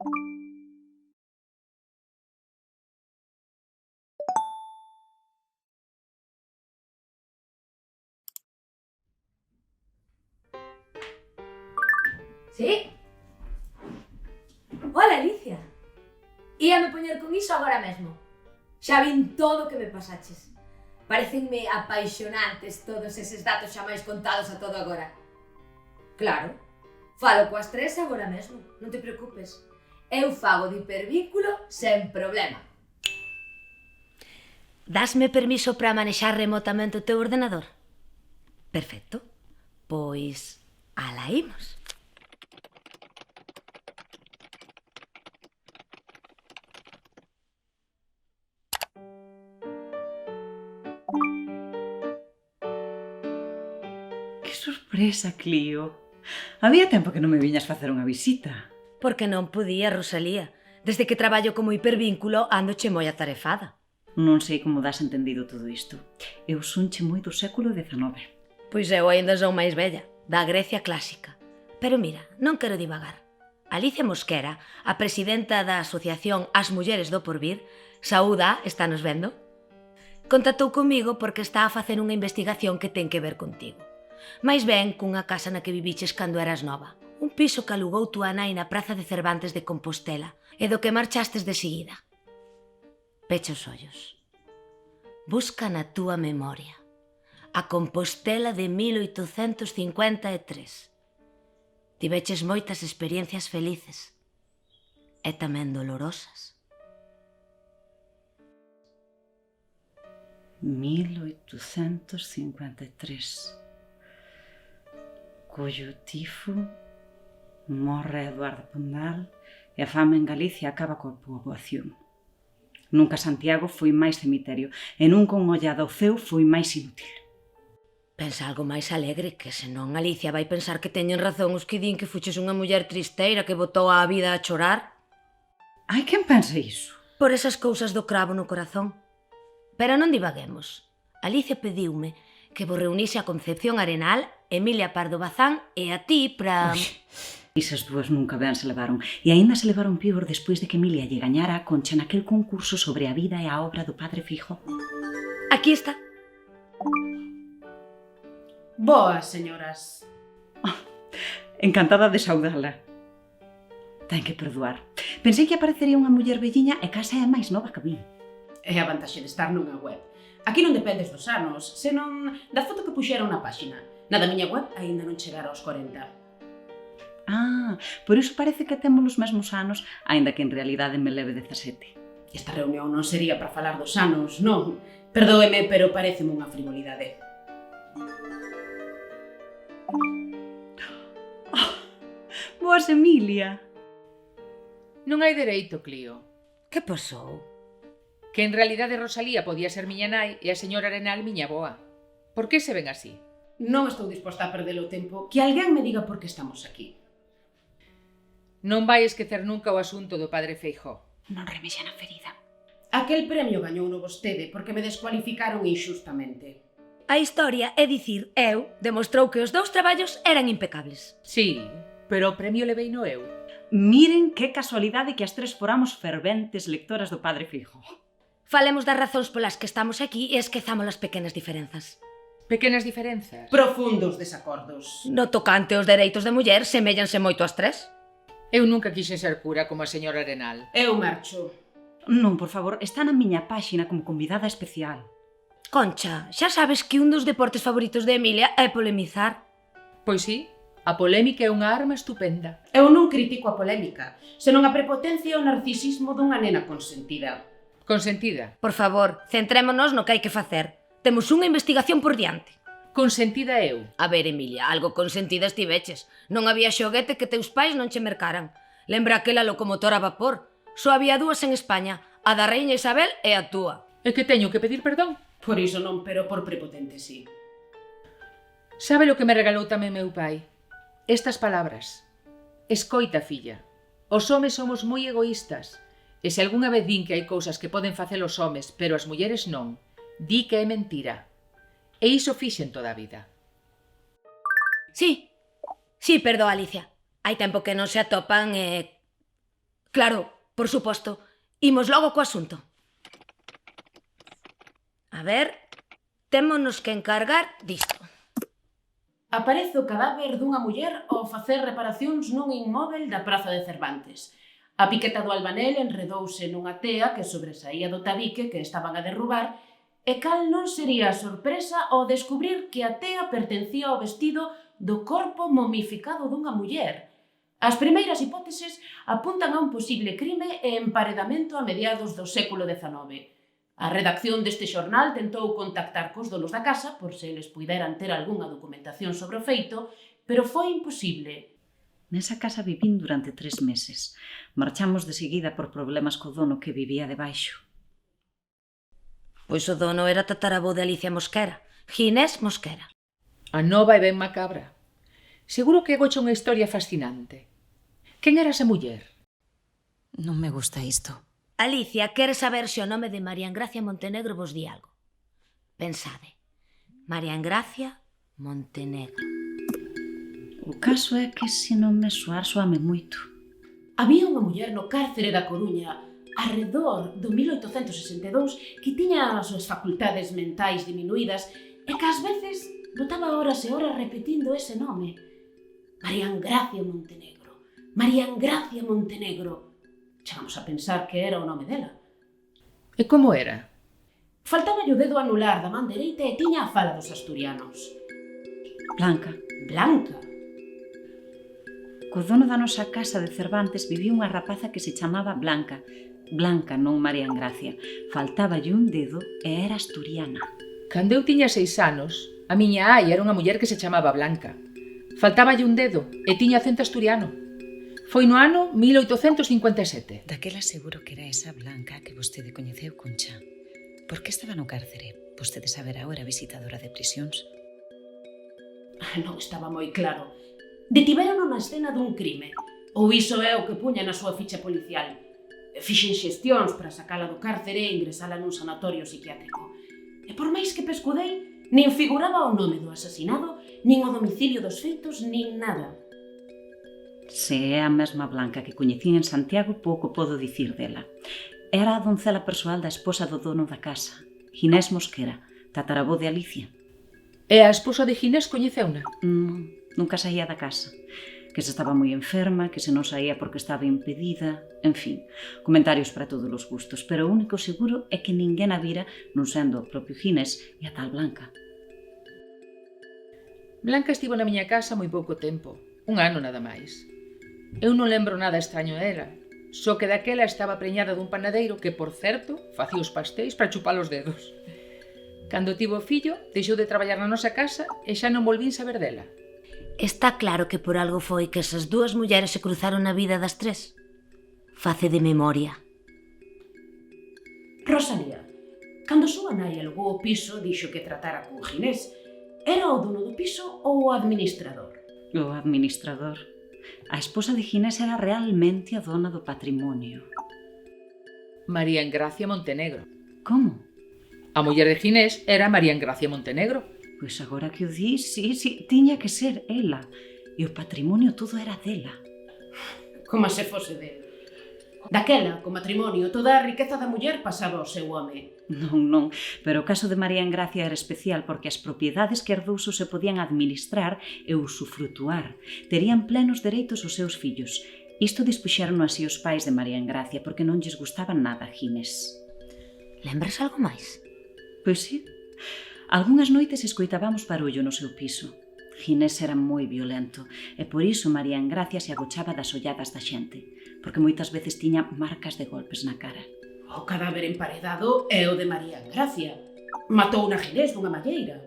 Sí? Hola, Alicia. Íame poñer con iso agora mesmo. Xa vin todo o que me pasaches. Parecenme apaixonantes todos eses datos xa máis contados a todo agora. Claro, falo coas tres agora mesmo, non te preocupes. Eu fago de hipervínculo sen problema. Dasme permiso para manexar remotamente o teu ordenador? Perfecto. Pois, alá imos. Que sorpresa, Clio. Había tempo que non me viñas facer unha visita. Porque non podía, Rosalía. Desde que traballo como hipervínculo, andoche moi atarefada. Non sei como das entendido todo isto. Eu sonche moi do século XIX. Pois eu aínda son máis vella, da Grecia clásica. Pero mira, non quero divagar. Alicia Mosquera, a presidenta da Asociación As Mulleres do Porvir, saúda, estános vendo? Contactou comigo porque está a facer unha investigación que ten que ver contigo. Mais ben cunha casa na que viviches cando eras nova. Un piso que alugou túa nai na Praza de Cervantes de Compostela e do que marchastes de seguida. Pecha os ollos. Busca na túa memoria a Compostela de 1853. Tiveches moitas experiencias felices e tamén dolorosas. 1853. Collo o tifo, morre Eduardo Pondal e a fame en Galicia acaba coa poboación. Nunca Santiago foi máis cemiterio e nunca un ollado ao ceo foi máis inútil. Pensa algo máis alegre, que senón Alicia vai pensar que teñen razón os que din que fuches unha muller tristeira que botou a vida a chorar. Hai quen pensa iso? Por esas cousas do cravo no corazón. Pero non divaguemos. Alicia pediume que vos reunise a Concepción Arenal, Emilia Pardo Bazán e a ti para... Esas dúas nunca ben se levaron, e aínda se levaron pior despois de que Emilia lle gañara a Concha naquel concurso sobre a vida e a obra do padre Fijo. Aquí está. Boas, señoras. Encantada de saudala. Ten que perdoar. Pensei que aparecería unha muller velliña e casa é máis nova que a min. É a vantaxe de estar nunha web. Aquí non dependes dos anos, senón da foto que puxeron na páxina. Na da miña web aínda non chegara aos 40. Ah, por iso parece que temos os mesmos anos, aínda que en realidade me leve 17. Esta reunión non sería para falar dos anos, non. Perdóeme, pero pareceme unha frivolidade. Boas, Emilia. Non hai dereito, Clio. Que pasou? Que en realidade Rosalía podía ser miña nai e a señora Arenal miña boa. Por que se ven así? Non estou disposta a perder o tempo. Que alguén me diga por que estamos aquí. Non vai esquecer nunca o asunto do padre Feijóo. Non remexa na ferida. Aquel premio gañouno vostede porque me descualificaron inxustamente. A historia, é dicir, eu, demostrou que os dous traballos eran impecables. Sí, pero o premio leveino eu. Miren que casualidade que as tres foramos ferventes lectoras do padre Fijo. Falemos das razóns polas que estamos aquí e esquezamos as pequenas diferenzas. Pequenas diferenzas. Profundos desacordos. No tocante aos dereitos da muller, seméllanse moito as tres. Eu nunca quixen ser cura como a señora Arenal. Eu marcho. Non, por favor, está na miña páxina como convidada especial. Concha, xa sabes que un dos deportes favoritos de Emilia é polemizar. Pois sí, a polémica é unha arma estupenda. Eu non critico a polémica, senón a prepotencia e o narcisismo dunha nena consentida. Consentida. Por favor, centrémonos no que hai que facer. Temos unha investigación por diante. Consentida eu. A ver, Emilia, algo consentida estiveches. Non había xoguete que teus pais non che mercaran. Lembra aquela locomotora a vapor? Só había dúas en España, a da Raíña Isabel e a túa. É que teño que pedir perdón? Por iso non, pero por prepotente sí. Sabe lo que me regalou tamén meu pai? Estas palabras. Escoita, filla. Os homes somos moi egoístas. E se algunha vez din que hai cousas que poden facer os homes, pero as mulleres non, di que é mentira. E iso fixen toda a vida. Sí, perdoa, Alicia. Hai tempo que non se atopan e... Claro, por suposto. Imos logo co asunto. A ver, témonos que encargar disto. Aparece o cadáver dunha muller ao facer reparacións nun inmóvel da Praza de Cervantes. A piqueta do albanel enredouse nunha tea que sobresaía do tabique que estaban a derrubar e cal non sería a sorpresa ao descubrir que a tea pertencía ao vestido do corpo momificado dunha muller. As primeiras hipóteses apuntan a un posible crime e emparedamento a mediados do século XIX. A redacción deste xornal tentou contactar cos donos da casa por se eles puideran ter algunha documentación sobre o feito, pero foi imposible. Nesa casa vivín durante 3 meses. Marchamos de seguida por problemas co dono que vivía debaixo. Pois o dono era tataravó de Alicia Mosquera, Ginés Mosquera. A nova é ben macabra. Seguro que gocha unha historia fascinante. Quen era esa muller? Non me gusta isto. Alicia quere saber se o nome de María Engracia Montenegro vos di algo. Pensade. María Engracia Montenegro. O caso é que se non me soame moito. Había unha muller no cárcere da Coruña arredor do 1862 que tiña as súas facultades mentais diminuídas e que ás veces botaba horas e horas repetindo ese nome. María Engracia Montenegro. María Engracia Montenegro. Chegamos a pensar que era o nome dela. E como era? Faltaba o dedo anular da man dereita e tiña a fala dos asturianos. Blanca. Blanca. Co dono da nosa casa de Cervantes vivía unha rapaza que se chamaba Blanca. Blanca, non María Engracia. Faltáballe un dedo e era asturiana. Cando eu tiña 6 anos, a miña ai era unha muller que se chamaba Blanca. Faltáballe un dedo e tiña acento asturiano. Foi no ano 1857. Daquela seguro que era esa Blanca que vostede coñeceu, Concha. Por que estaba no cárcere? Vostede saberá ou era visitadora de prisións? Non estaba moi claro. Detiveron na escena dun crime. Ou iso é o que puña na súa ficha policial. Fixen xestións para sacala do cárcere e ingresala nun sanatorio psiquiátrico. E por máis que pescudei, nin figuraba o nome do asasinado, nin o domicilio dos feitos, nin nada. Se é a mesma Blanca que coñecín en Santiago, pouco podo dicir dela. Era a doncela persoal da esposa do dono da casa, Ginés Mosquera, tataravó de Alicia. E a esposa de Ginés coñeceuna? Nunca saía da casa. Que se estaba moi enferma, que se non saía porque estaba impedida, en fin, comentarios para todos os gustos, pero o único seguro é que ninguén a vira, non sendo o propio Ginés e a tal Blanca. Blanca estivo na miña casa moi pouco tempo, 1 ano nada máis. Eu non lembro nada extraño dela, só que daquela estaba preñada dun panadeiro que, por certo, facía os pastéis para chupar os dedos. Cando tivo fillo, deixou de traballar na nosa casa e xa non volvín saber dela. Está claro que por algo foi que esas dúas mulleres se cruzaron na vida das tres. Face de memoria. Rosalía, cando súa nai alugou o piso, dixo que tratara con Ginés. Era o dono do piso ou o administrador? O administrador. A esposa de Ginés era realmente a dona do patrimonio. María Engracia Montenegro. Como? A muller de Ginés era María Engracia Montenegro. Pois agora que o di, sí, tiña que ser ela. E o patrimonio todo era dela. Como se fose dele. Daquela, co matrimonio, toda a riqueza da muller pasaba ao seu home. Non, pero o caso de María Engracia era especial porque as propiedades que herdou só se podían administrar e usufrutuar. Terían plenos dereitos os seus fillos. Isto dispuxeron así os pais de María Engracia porque non lles gustaban nada a Ginés. Lembras algo máis? Pois sí. Algunhas noites escoitábamos barullo no seu piso. Ginés era moi violento e por iso María Engracia se agochaba das olladas da xente, porque moitas veces tiña marcas de golpes na cara. O cadáver emparedado é o de María Engracia. Matou na Ginés dunha malleira.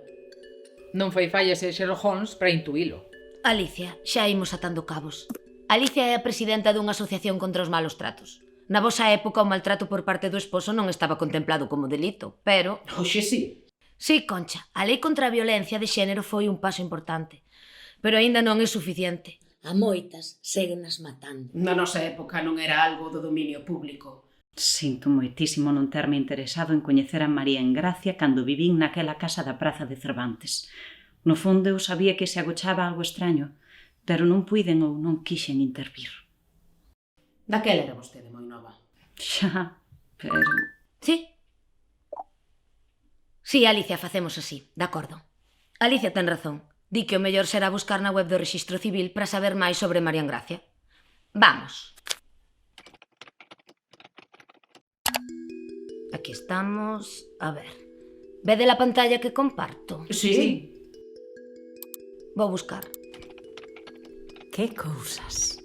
Non foi falla ser Sherlock Holmes para intuílo. Alicia, xa imos atando cabos. Alicia é a presidenta dunha asociación contra os malos tratos. Na vosa época o maltrato por parte do esposo non estaba contemplado como delito, pero... Oxe, sí. Sí, Concha, a lei contra a violencia de xénero foi un paso importante, pero aínda non é suficiente. A moitas seguenas matando. Na nosa época non era algo do dominio público. Sinto moitísimo non terme interesado en coñecer a María Engracia cando vivín naquela casa da Praza de Cervantes. No fondo eu sabía que se agochaba algo extraño, pero non puiden ou non quixen intervir. Daquela era vostede nova. Xa, pero... Sí? Sí, Alicia, facemos así, de acordo. Alicia ten razón. Di que o mellor será buscar na web do Rexistro Civil para saber máis sobre María Engracia. Vamos. Aquí estamos. A ver. Vede la pantalla que comparto? Sí. Vou buscar. Que cousas.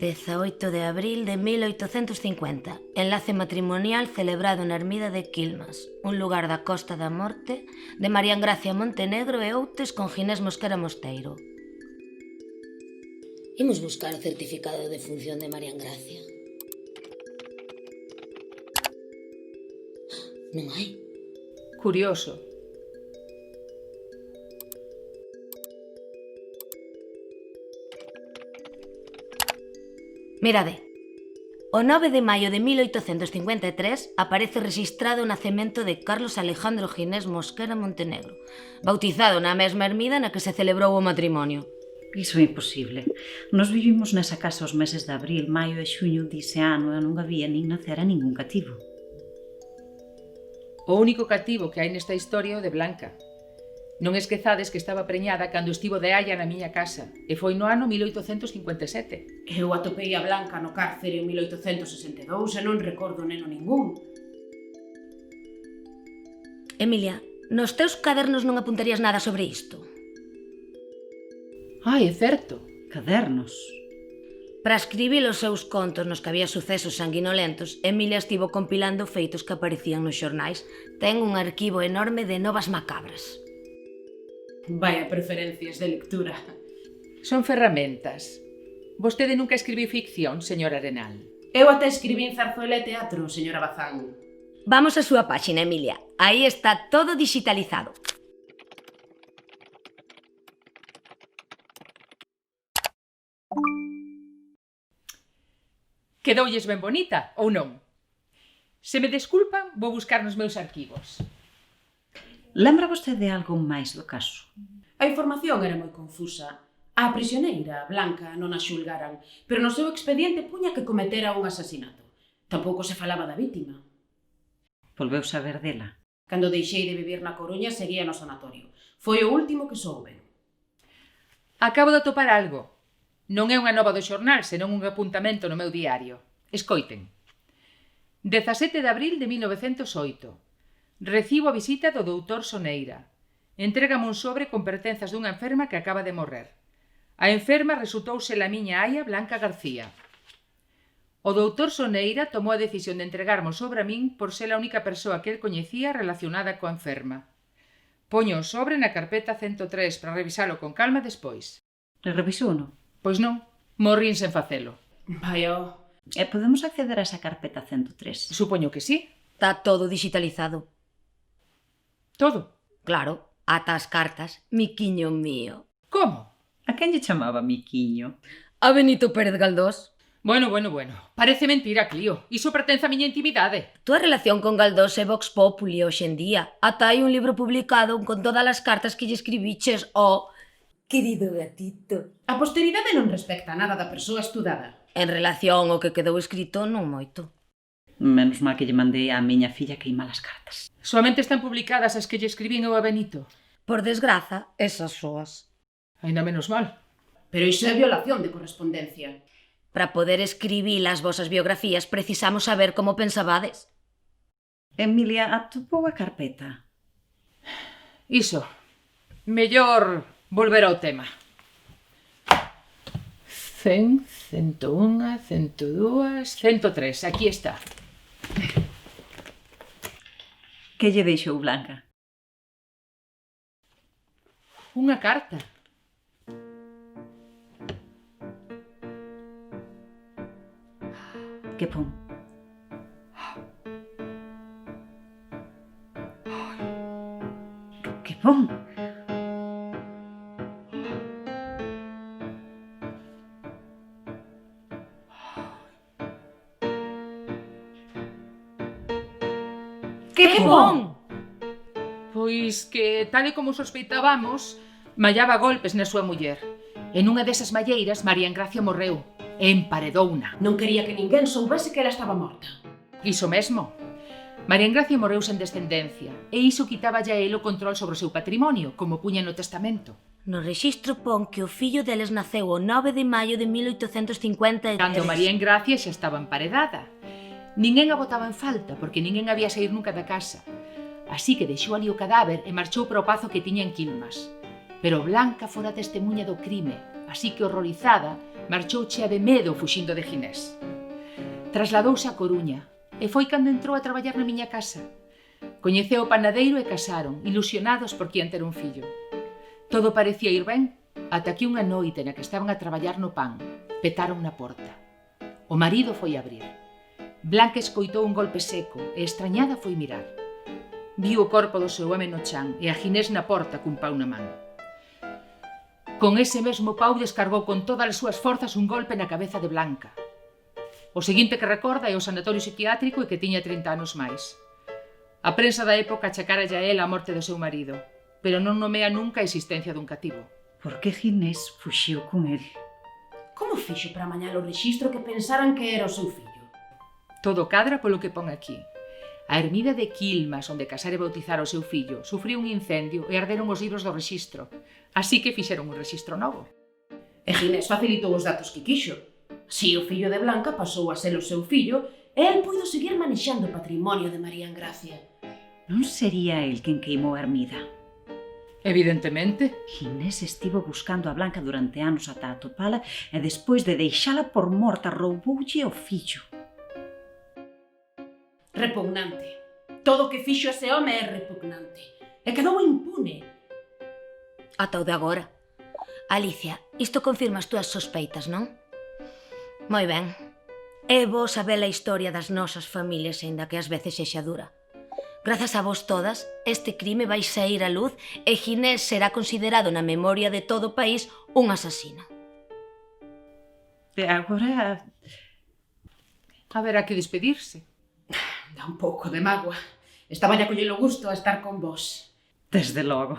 18 de abril de 1850. Enlace matrimonial celebrado na ermida de Quilmas, un lugar da Costa da Morte, de María Engracia Montenegro e Outes con Ginés Mosquera Mosteiro. Imos buscar o certificado de función de María Engracia. Non hai. Curioso. Mirade. O 9 de maio de 1853 aparece rexistrado o nacemento de Carlos Alejandro Ginés Mosquera Montenegro, bautizado na mesma ermida na que se celebrou o matrimonio. Iso é imposible. Nos vivimos nesa casa os meses de abril, maio e xuño dise ano e non había nin nacera ningún cativo. O único cativo que hai nesta historia é o de Blanca. Non esquezades que estaba preñada cando estivo de aia na miña casa, e foi no ano 1857. Eu atopei a Blanca no cárcere en 1862 e non recordo neno ningún. Emilia, nos teus cadernos non apuntarías nada sobre isto? Ai, é certo. Cadernos. Para escribir os seus contos nos que había sucesos sanguinolentos, Emilia estivo compilando feitos que aparecían nos xornais. Ten un arquivo enorme de novas macabras. Vaya preferencias de lectura. Son ferramentas. Vostede nunca escribiu ficción, señor Arenal. Eu até escribín Zarzuela e teatro, señora Bazán. Vamos á súa páxina, Emilia. Aí está todo digitalizado. Quedoulles ben bonita, ou non? Se me desculpan, vou buscar nos meus arquivos. Lembra vostede algo máis do caso? A información era moi confusa. A prisioneira, Blanca, non a xulgaran, pero no seu expediente puña que cometera un asasinato. Tampouco se falaba da vítima. Volveu saber dela. Cando deixei de vivir na Coruña, seguía no sanatorio. Foi o último que souben. Acabo de atopar algo. Non é unha nova do xornal, senón un apuntamento no meu diario. Escoiten. 17 de abril de 1908. Recibo a visita do doutor Soneira. Entrégame un sobre con pertenzas dunha enferma que acaba de morrer. A enferma resultou ser a miña aia Blanca García. O doutor Soneira tomou a decisión de entregarme o sobre a min por ser a única persoa que el coñecía relacionada coa enferma. Poño o sobre na carpeta 103 para revisalo con calma despois. Le revisou, non? Pois non, morrín sen facelo. Vaya, E podemos acceder a esa carpeta 103? Supoño que sí. Está todo digitalizado. Todo. Claro, ata as cartas. Miquiño mío. Como? A quen lle chamaba Miquiño? A Benito Pérez Galdós. Bueno. Parece mentira, Clio. Iso pertence á miña intimidade. Túa relación con Galdós é Vox Populi hoxe en día. Ata hai un libro publicado con todas as cartas que lle escribiches ao Querido gatito. a posteridade non respecta nada da persoa estudada. En relación ao que quedou escrito, non moito. Menos mal que lle mandei á miña filla que ima as cartas. Soamente están publicadas as que lle escribín eu a Benito. Por desgraza, esas soas. Ainda menos mal. Pero iso é violación de correspondencia. Para poder escribir as vosas biografías precisamos saber como pensabades. Emilia, atopou a carpeta? Iso. Mellor volver ao tema. 100, 101, 102, 103. Aquí está. Que lle deixou Blanca? Unha carta. Que pon? Que pon? Que bon! Pois que, tal e como sospeitábamos, mallaba golpes na súa muller. En unha desas malleiras, María Engracia morreu e emparedouna. Non quería que ninguén soubese que ela estaba morta. Iso mesmo. María Engracia morreu sen descendencia e iso quitaba a el o control sobre o seu patrimonio, como puña no testamento. No rexistro pon que o fillo deles naceu o 9 de maio de 1853. Cando María Engracia xa estaba emparedada. Ninguén a botaba en falta, porque ninguén había saír nunca da casa. Así que deixou ali o cadáver e marchou para o pazo que tiña en Quilmas. Pero Blanca fora testemunha do crime, así que horrorizada, marchou chea de medo fuxindo de Ginés. Trasladouse a Coruña e foi cando entrou a traballar na miña casa. Coñeceu o panadeiro e casaron, ilusionados porque ian ter un fillo. Todo parecía ir ben, ata que unha noite na que estaban a traballar no pan, petaron na porta. O marido foi abrir. Blanca escoitou un golpe seco e extrañada foi mirar. Viu o corpo do seu home no chan e a Ginés na porta cun pau na man. Con ese mesmo pau descargou con todas as súas forzas un golpe na cabeza de Blanca. O seguinte que recorda é o sanatorio psiquiátrico e que tiña 30 anos máis. A prensa da época achacara a ela a morte do seu marido, pero non nomea nunca a existencia dun cativo. Por que Ginés fuxiu con el? Como fixo para amañar o rexistro que pensaran que era o seu fillo? Todo cadra polo que pon aquí. A ermida de Quilmas, onde casara e bautizara o seu fillo, sufriu un incendio e arderon os libros do rexistro. Así que fixeron un rexistro novo. E Ginés facilitou os datos que quixo. Si o fillo de Blanca pasou a ser o seu fillo, e el puido seguir manexando o patrimonio de María Engracia. Non sería el quen queimou a ermida? Evidentemente. Ginés estivo buscando a Blanca durante anos ata atopala e despois de deixala por morta rouboulle o fillo. Repugnante. Todo o que fixo ese home é repugnante. E quedou impune. Ata o de agora. Alicia, isto confirma as túas sospeitas, non? Moi ben. É bo saber a historia das nosas familias, aínda que ás veces sexa dura. Grazas a vos todas, este crime vai sair á luz e Ginés será considerado na memoria de todo o país un asasino. E agora... Haberá que despedirse. Dá un pouco de mágoa. Estaba a collelo gusto a estar con vos. Desde logo.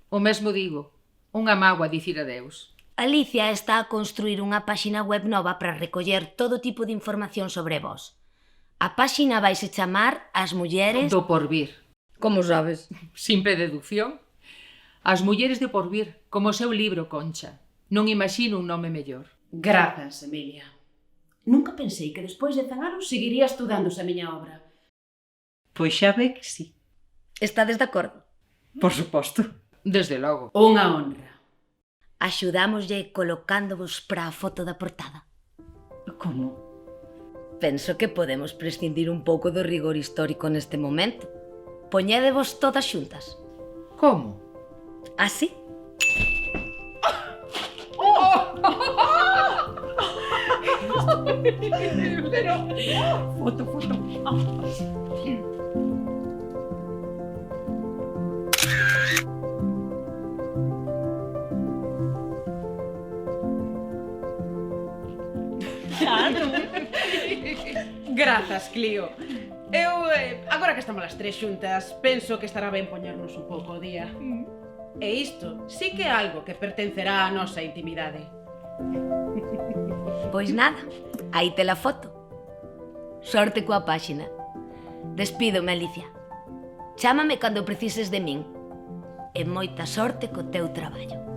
O mesmo digo, unha mágoa dicir adeus. Alicia está a construir unha páxina web nova para recoller todo tipo de información sobre vos. A páxina vaise chamar As Mulleres... Do Porvir. Como sabes? Simple deducción. As mulleres do Porvir, como o seu libro, Concha. Non imagino un nome mellor. Grazas, Emilia. Nunca pensei que despois de 100 anos seguiría estudándose a miña obra. Pois xa ve que sí. Estades de acordo? Por suposto. Desde logo. Unha honra. Axudámoslle colocándovos para a foto da portada. Como? Penso que podemos prescindir un pouco do rigor histórico neste momento. Poñédevos todas xuntas. Como? Así? Foto. Grazas, Clio. Eu, agora que estamos as tres xuntas, penso que estará ben poñernos un pouco o día. E isto sí que é algo que pertencerá á nosa intimidade. Pois nada, aí te la foto. Sorte coa páxina. Despídome, Alicia. Chámame cando precises de min. E moita sorte co teu traballo.